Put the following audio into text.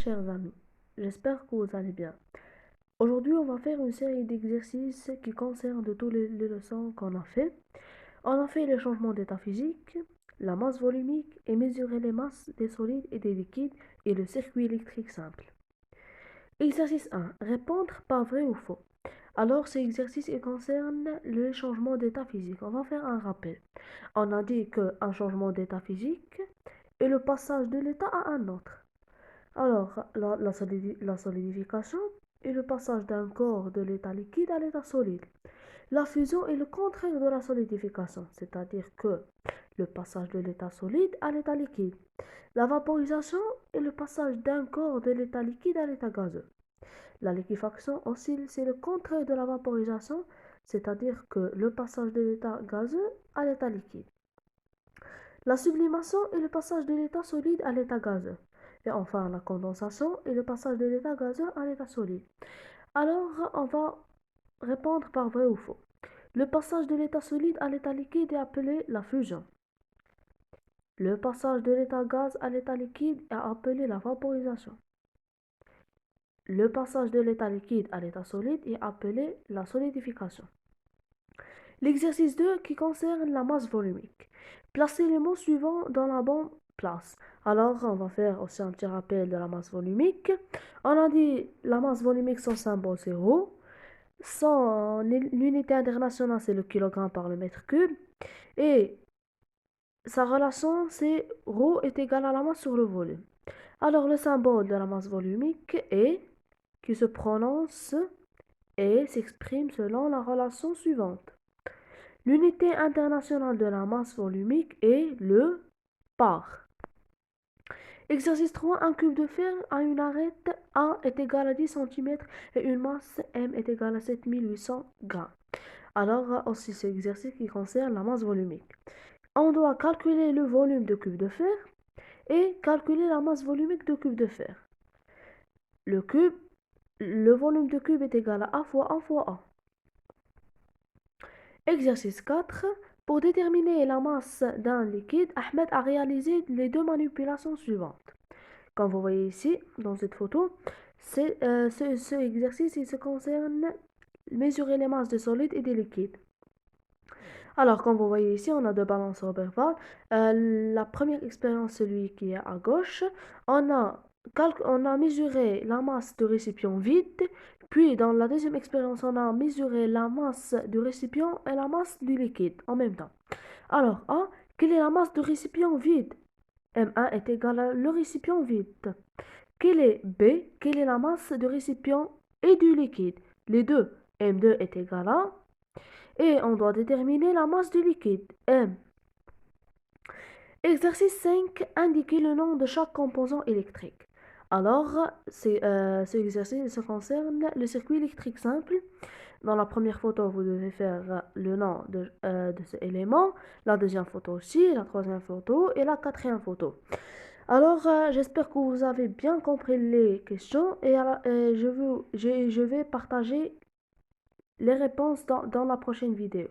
chers amis, j'espère que vous allez bien. Aujourd'hui, on va faire une série d'exercices qui concernent de tous les leçons qu'on a fait. On a fait les changements d'état physique, la masse volumique et mesurer les masses des solides et des liquides et le circuit électrique simple. Exercice 1. Répondre par vrai ou faux. Alors, cet exercice il concerne le changement d'état physique. On va faire un rappel. On a dit qu'un changement d'état physique est le passage de l'état à un autre. Alors, la solidification est le passage d'un corps de l'état liquide à l'état solide. La fusion est le contraire de la solidification, c'est-à-dire que le passage de l'état solide à l'état liquide. La vaporisation est le passage d'un corps de l'état liquide à l'état gazeux. La liquéfaction aussi, c'est le contraire de la vaporisation, c'est-à-dire que le passage de l'état gazeux à l'état liquide. La sublimation est le passage de l'état solide à l'état gazeux. Et enfin, la condensation est le passage de l'état gazeux à l'état solide. Alors, on va répondre par vrai ou faux. Le passage de l'état solide à l'état liquide est appelé la fusion. Le passage de l'état gaz à l'état liquide est appelé la vaporisation. Le passage de l'état liquide à l'état solide est appelé la solidification. L'exercice 2 qui concerne la masse volumique. Placez les mots suivants dans la bonne place. Alors, on va faire aussi un petit rappel de la masse volumique. On a dit la masse volumique, son symbole c'est ρ. L'unité internationale, c'est le kilogramme par le mètre cube. Et sa relation, c'est ρ est égal à la masse sur le volume. Alors, le symbole de la masse volumique est, qui se prononce et s'exprime selon la relation suivante. L'unité internationale de la masse volumique est le par. Exercice 3. Un cube de fer a une arête A est égale à 10 cm et une masse M est égale à 7800 g. Alors, aussi cet exercice qui concerne la masse volumique. On doit calculer le volume de cube de fer et calculer la masse volumique de cube de fer. Le volume de cube est égal à A fois A fois A. Exercice 4. Pour déterminer la masse d'un liquide, Ahmed a réalisé les deux manipulations suivantes. Comme vous voyez ici, dans cette photo, ce exercice il se concerne mesurer les masses des solides et des liquides. Alors, comme vous voyez ici, on a deux balances Roberval. La première expérience, celui qui est à gauche, on a mesuré la masse du récipient vide. Puis, dans la deuxième expérience, on a mesuré la masse du récipient et la masse du liquide en même temps. Alors, A, quelle est la masse du récipient vide? M1 est égal à le récipient vide. Quelle est B? Quelle est la masse du récipient et du liquide? Les deux. M2 est égal à... Et on doit déterminer la masse du liquide, M. Exercice 5. Indiquer le nom de chaque composant électrique. Alors, ce exercice se concerne le circuit électrique simple. Dans la première photo, vous devez faire le nom de ce élément, la deuxième photo aussi, la troisième photo et la quatrième photo. Alors, j'espère que vous avez bien compris les questions et je vais partager les réponses dans la prochaine vidéo.